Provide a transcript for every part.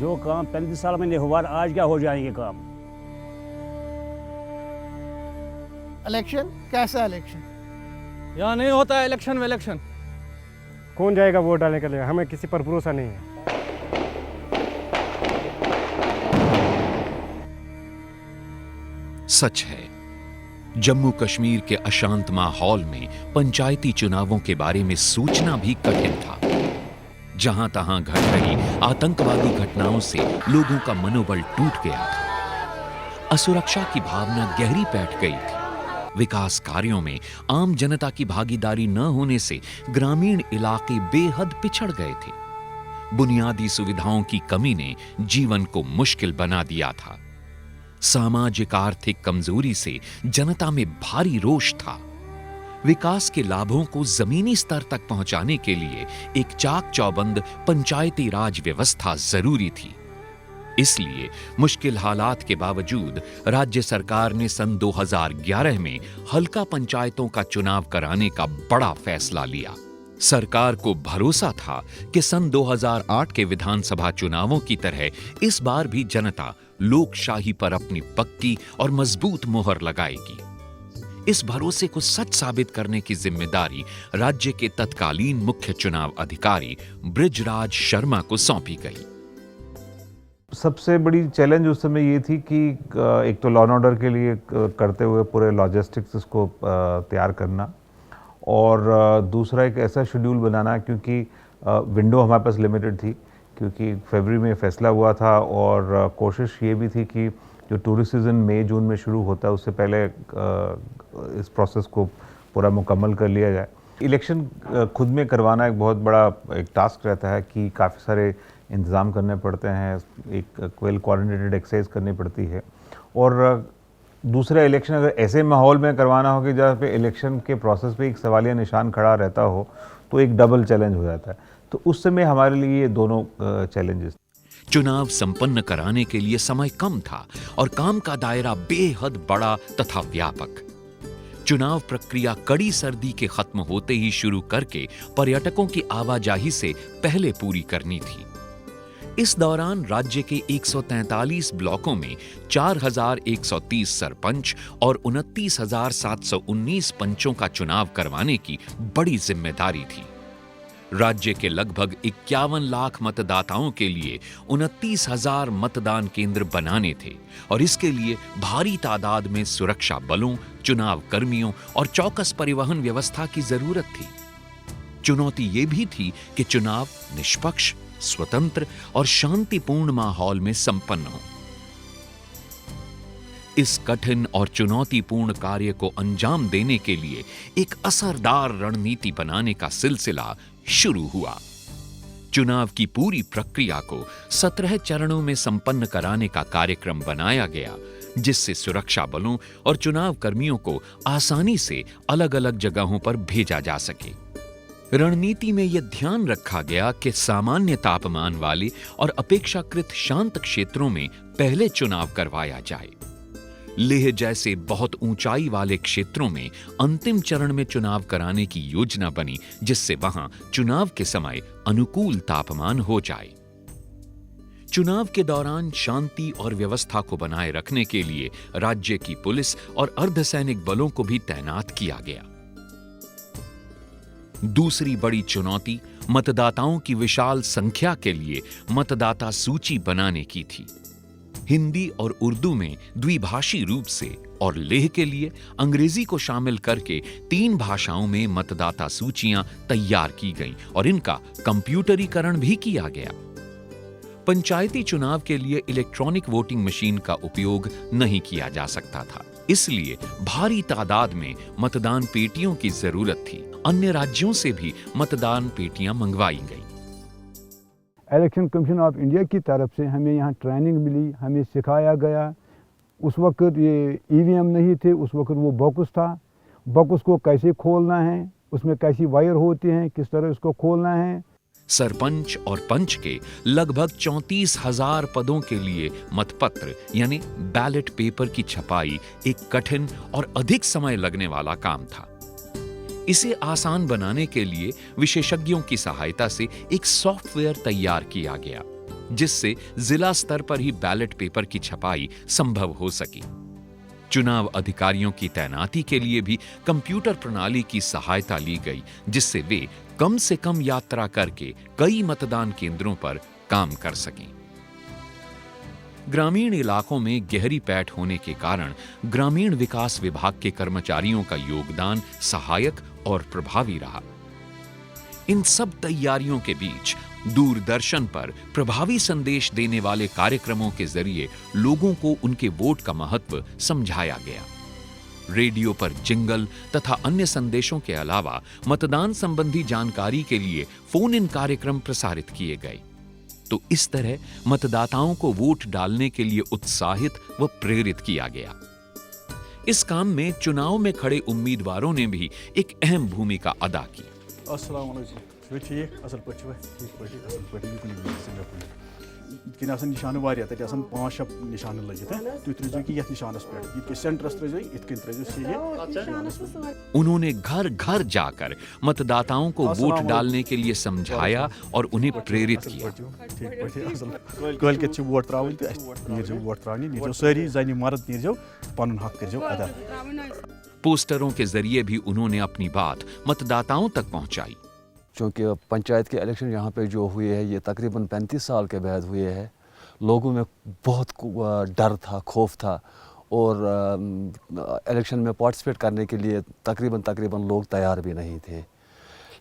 जो काम 35 साल में नहीं हुआ, आज क्या हो जाएंगे काम। इलेक्शन कैसा इलेक्शन? यहाँ नहीं होता है इलेक्शन में इलेक्शन। कौन जाएगा वोट डालने के लिए? हमें किसी पर भरोसा नहीं है। सच है, जम्मू कश्मीर के अशांत माहौल में पंचायती चुनावों के बारे में सोचना भी कठिन था। जहां तहां घट रही आतंकवादी घटनाओं से लोगों का मनोबल टूट गया था। असुरक्षा की भावना गहरी बैठ गई थी। विकास कार्यों में आम जनता की भागीदारी न होने से ग्रामीण इलाके बेहद पिछड़ गए थे। बुनियादी सुविधाओं की कमी ने जीवन को मुश्किल बना दिया था। सामाजिक आर्थिक कमजोरी से जनता में भारी रोष था। विकास के लाभों को जमीनी स्तर तक पहुंचाने के लिए एक चाक चौबंद पंचायती राज व्यवस्था जरूरी थी। इसलिए मुश्किल हालात के बावजूद राज्य सरकार ने सन 2011 में हल्का पंचायतों का चुनाव कराने का बड़ा फैसला लिया। सरकार को भरोसा था कि सन 2008 के विधानसभा चुनावों की तरह इस बार भी जनता लोकशाही पर अपनी पक्की और मजबूत मोहर लगाएगी। इस भरोसे को सच साबित करने की जिम्मेदारी राज्य के तत्कालीन मुख्य चुनाव अधिकारी बृजराज शर्मा को सौंपी गई। सबसे बड़ी चैलेंज उस समय ये थी कि एक तो लॉ एंड ऑर्डर के लिए करते हुए पूरे लॉजिस्टिक्स इसको तैयार करना, और दूसरा एक ऐसा शेड्यूल बनाना, क्योंकि विंडो हमारे पास लिमिटेड थी, क्योंकि फरवरी में फैसला हुआ था, और कोशिश ये भी थी कि जो टूरिस्ट सीज़न मई जून में शुरू होता है उससे पहले इस प्रोसेस को पूरा मुकम्मल कर लिया जाए। इलेक्शन खुद में करवाना एक बहुत बड़ा एक टास्क रहता है कि काफ़ी सारे इंतज़ाम करने पड़ते हैं, एक वेल कोऑर्डिनेटेड एक्सरसाइज करनी पड़ती है, और दूसरा इलेक्शन अगर ऐसे माहौल में करवाना हो कि जहाँ पे इलेक्शन के प्रोसेस पे एक सवालिया निशान खड़ा रहता हो, तो एक डबल चैलेंज हो जाता है। तो उस समय हमारे लिए ये दोनों चैलेंजेस। चुनाव संपन्न कराने के लिए समय कम था और काम का दायरा बेहद बड़ा तथा व्यापक। चुनाव प्रक्रिया कड़ी सर्दी के खत्म होते ही शुरू करके पर्यटकों की आवाजाही से पहले पूरी करनी थी। इस दौरान राज्य के 143 ब्लॉकों में 4130 सरपंच और 29,719 पंचों का चुनाव करवाने की बड़ी जिम्मेदारी थी। राज्य के लगभग 51 लाख मतदाताओं के लिए 29,000 मतदान केंद्र बनाने थे, और इसके लिए भारी तादाद में सुरक्षा बलों, चुनाव कर्मियों और चौकस परिवहन व्यवस्था की जरूरत थी। चुनौती ये भी थी कि चुनाव निष्पक्ष, स्वतंत्र और शांतिपूर्ण माहौल में संपन्न हो। इस कठिन और चुनौतीपूर्ण कार्य को अंजाम देने के लिए एक असरदार रणनीति बनाने का सिलसिला शुरू हुआ। चुनाव की पूरी प्रक्रिया को 17 चरणों में संपन्न कराने का कार्यक्रम बनाया गया, जिससे सुरक्षा बलों और चुनाव कर्मियों को आसानी से अलग-अलग जगहों पर भेजा जा सके। रणनीति में यह ध्यान रखा गया कि सामान्य तापमान वाले और अपेक्षाकृत शांत क्षेत्रों में पहले चुनाव करवाया जाए। लेह जैसे बहुत ऊंचाई वाले क्षेत्रों में अंतिम चरण में चुनाव कराने की योजना बनी, जिससे वहां चुनाव के समय अनुकूल तापमान हो जाए। चुनाव के दौरान शांति और व्यवस्था को बनाए रखने के लिए राज्य की पुलिस और अर्धसैनिक बलों को भी तैनात किया गया। दूसरी बड़ी चुनौती मतदाताओं की विशाल संख्या के लिए मतदाता सूची बनाने की थी। हिंदी और उर्दू में द्विभाषी रूप से और लेह के लिए अंग्रेजी को शामिल करके 3 भाषाओं में मतदाता सूचियां तैयार की गईं और इनका कंप्यूटरीकरण भी किया गया। पंचायती चुनाव के लिए इलेक्ट्रॉनिक वोटिंग मशीन का उपयोग नहीं किया जा सकता था, इसलिए भारी तादाद में मतदान पेटियों की जरूरत थी। अन्य राज्यों से भी मतदान पेटियां मंगवाई गई। इलेक्शन कमीशन ऑफ इंडिया की तरफ से हमें यहाँ ट्रेनिंग मिली, हमें सिखाया गया। उस वक्त ये ईवीएम नहीं थे, उस वक्त वो बॉक्स था। बॉक्स को कैसे खोलना है, उसमें कैसी वायर होती हैं, किस तरह उसको खोलना है। सरपंच और पंच के लगभग 34,000 पदों के लिए मतपत्र यानी बैलेट पेपर की छपाई एक कठिन और अधिक समय लगने वाला काम था। इसे आसान बनाने के लिए विशेषज्ञों की सहायता से एक सॉफ्टवेयर तैयार किया गया, जिससे जिला स्तर पर ही बैलेट पेपर की छपाई संभव हो सकी। चुनाव अधिकारियों की तैनाती के लिए भी कंप्यूटर प्रणाली की सहायता ली गई, जिससे वे कम से कम यात्रा करके कई मतदान केंद्रों पर काम कर सकें। ग्रामीण इलाकों में गहरी पैठ होने के कारण ग्रामीण विकास विभाग के कर्मचारियों का योगदान सहायक और प्रभावी रहा। इन सब तैयारियों के बीच दूरदर्शन पर प्रभावी संदेश देने वाले कार्यक्रमों के जरिए लोगों को उनके वोट का महत्व समझाया गया। रेडियो पर जिंगल तथा अन्य संदेशों के अलावा मतदान संबंधी जानकारी के लिए फोन इन कार्यक्रम प्रसारित किए गए। तो इस तरह मतदाताओं को वोट डालने के लिए उत्साहित व प्रेरित किया गया। इस काम में चुनाव में खड़े उम्मीदवारों ने भी एक अहम भूमिका अदा की। अस्सलाम वालेकुम। ठीक असल पा ठीक पे असल पे ये आसान निशान वारिया तक 5-6 निशान लगित तुम त्रो कि ये निशानस पे सेंटरस त्रो ये उन्होंने घर घर जाकर मतदाताओं को वोट डालने के लिए समझाया और उन्हें प्रेरित किया। कल के वोट त्रावन तो वोट त्राने नीजो सारी जानी मर्द नीजो पन हक करजो अदा। पोस्टरों के जरिए भी उन्होंने अपनी बात मतदाताओं तक पहुंचाई। चूँकि पंचायत के इलेक्शन यहाँ पे जो हुए हैं ये तकरीबन 35 साल के बाद हुए हैं, लोगों में बहुत डर था, खौफ था और इलेक्शन में पार्टिसिपेट करने के लिए तकरीबन लोग तैयार भी नहीं थे।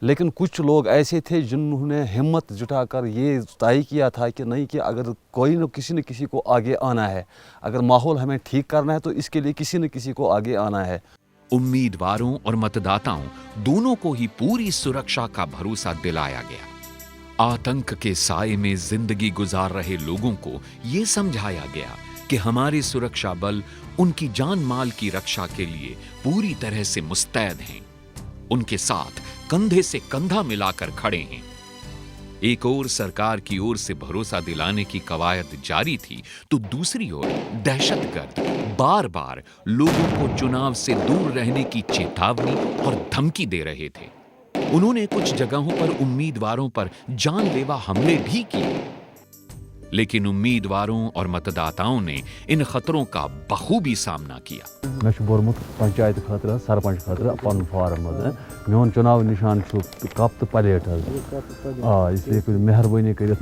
लेकिन कुछ लोग ऐसे थे जिन्होंने हिम्मत जुटाकर ये तय किया था कि नहीं कि अगर कोई न किसी को आगे आना है, अगर माहौल हमें ठीक करना है तो इसके लिए किसी न किसी को आगे आना है। उम्मीदवारों और मतदाताओं दोनों को ही पूरी सुरक्षा का भरोसा दिलाया गया। आतंक के साए में जिंदगी गुजार रहे लोगों को ये समझाया गया कि हमारे सुरक्षा बल उनकी जान माल की रक्षा के लिए पूरी तरह से मुस्तैद हैं, उनके साथ कंधे से कंधा मिलाकर खड़े हैं। एक ओर सरकार की ओर से भरोसा दिलाने की कवायद जारी थी, तो दूसरी ओर दहशतगर्द बार बार लोगों को चुनाव से दूर रहने की चेतावनी और धमकी दे रहे थे। उन्होंने कुछ जगहों पर उम्मीदवारों पर जानलेवा हमले भी किए, लेकिन उम्मीदवारों और मतदाताओं ने इन खतरों का बखूबी सामना किया। मैं बोर्मुत पंचायत खतर सरपंच खतर पन फार्म मोन चुनाव निशान कप तो प्लेट इसलिए कुछ मेहरबानी कर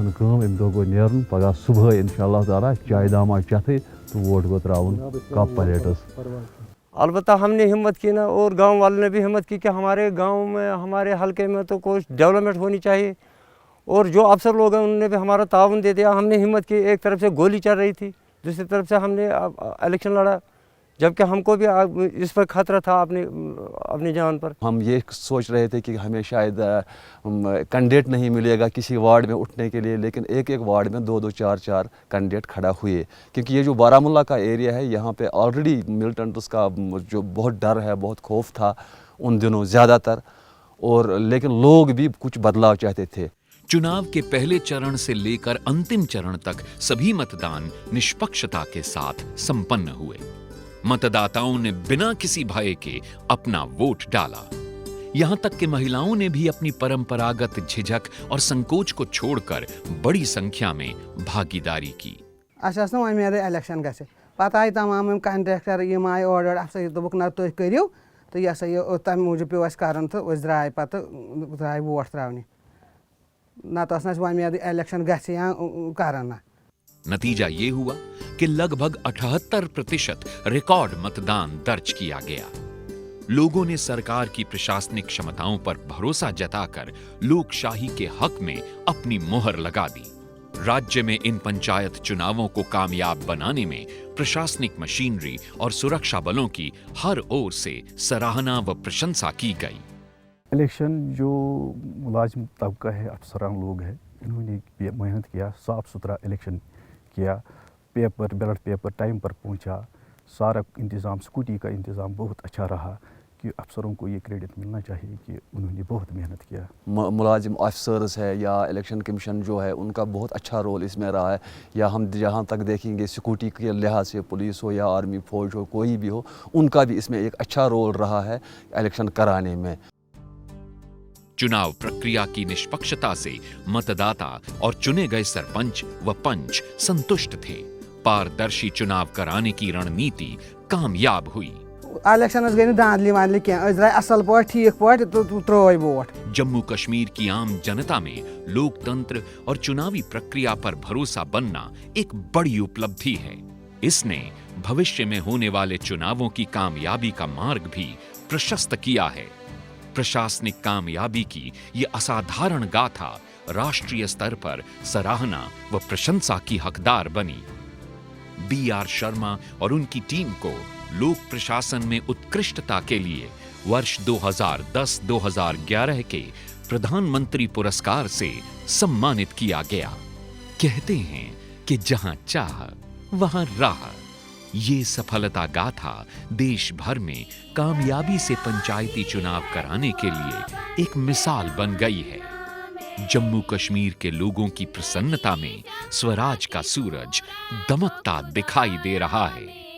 दो गो नेरन पगह सुबह इंशाअल्लाह ताला चाय दामा चथे तो वोट गो त्राउन कप प्लेटस। अलबत्ता हमने हिम्मत की ना और गांव वालों ने भी हिम्मत की कि हमारे गांव में हमारे हलके में तो कुछ डेवलपमेंट होनी चाहिए और जो अफसर लोग हैं उन्होंने भी हमारा ताउन दे दिया। हमने हिम्मत की, एक तरफ से गोली चल रही थी, दूसरी तरफ से हमने इलेक्शन लड़ा, जबकि हमको भी इस पर खतरा था अपनी जान पर। हम ये सोच रहे थे कि हमें शायद कैंडिडेट नहीं मिलेगा किसी वार्ड में उठने के लिए, लेकिन एक एक वार्ड में 2-2 4-4 कैंडिडेट खड़ा हुए, क्योंकि ये जो बारामूला का एरिया है यहाँ पे ऑलरेडी मिलिटेंट्स का जो बहुत डर है, बहुत खौफ था उन दिनों ज़्यादातर, और लेकिन लोग भी कुछ बदलाव चाहते थे। चुनाव के पहले चरण से लेकर अंतिम चरण तक सभी मतदान निष्पक्षता के साथ संपन्न हुए। मतदाताओं ने बिना किसी भय के अपना वोट डाला। यहां तक कि महिलाओं ने भी अपनी परंपरागत झिझक और संकोच को छोड़कर बड़ी संख्या में भागीदारी की। इलेक्शन गसे पता आई तमाम कंट्रैक्टर यम आए ऑर्डर अफसर दोक ना तुम करियो तो यह यह तम मूजूब पे कर तो द्राय पे द्राय वोट त्रावने ना तो इलेक्शन गसे या करना। नतीजा ये हुआ कि लगभग 78% रिकॉर्ड मतदान दर्ज किया गया। लोगों ने सरकार की प्रशासनिक क्षमताओं पर भरोसा जताकर लोकशाही के हक में अपनी मोहर लगा दी। राज्य में इन पंचायत चुनावों को कामयाब बनाने में प्रशासनिक मशीनरी और सुरक्षा बलों की हर ओर से सराहना व प्रशंसा की गई। इलेक्शन जो मुलाजिम तबका है, अफसरान लोग हैं, इन्होंने मेहनत किया, साफ सुथरा इलेक्शन किया, पेपर बैलेट पेपर टाइम पर पहुंचा, सारा इंतज़ाम स्कूटी का इंतज़ाम बहुत अच्छा रहा कि अफसरों को ये क्रेडिट मिलना चाहिए कि उन्होंने बहुत मेहनत किया। मुलाजिम ऑफिसर्स है या इलेक्शन कमीशन जो है उनका बहुत अच्छा रोल इसमें रहा है, या हम जहाँ तक देखेंगे सिक्योरिटी के लिहाज से पुलिस हो या आर्मी फौज हो कोई भी हो, उनका भी इसमें एक अच्छा रोल रहा है इलेक्शन कराने में। चुनाव प्रक्रिया की निष्पक्षता से मतदाता और चुने गए सरपंच व पंच संतुष्ट थे। पारदर्शी चुनाव कराने की रणनीति कामयाब हुई। इलेक्शन गई धांधली वांधली क्या द्राय असल पे ठीक पे तो त्रोय वोट। जम्मू कश्मीर की आम जनता में लोकतंत्र और चुनावी प्रक्रिया पर भरोसा बनना एक बड़ी उपलब्धि है। इसने भविष्य में होने वाले चुनावों की कामयाबी का मार्ग भी प्रशस्त किया है। प्रशासनिक कामयाबी की ये असाधारण गाथा राष्ट्रीय स्तर पर सराहना व प्रशंसा की हकदार बनी। बी.आर. शर्मा और उनकी टीम को लोक प्रशासन में उत्कृष्टता के लिए वर्ष 2010-2011 के प्रधानमंत्री पुरस्कार से सम्मानित किया गया। कहते हैं कि जहां चाह वहां राह। ये सफलता गाथा देश भर में कामयाबी से पंचायती चुनाव कराने के लिए एक मिसाल बन गई है। जम्मू कश्मीर के लोगों की प्रसन्नता में स्वराज का सूरज दमकता दिखाई दे रहा है।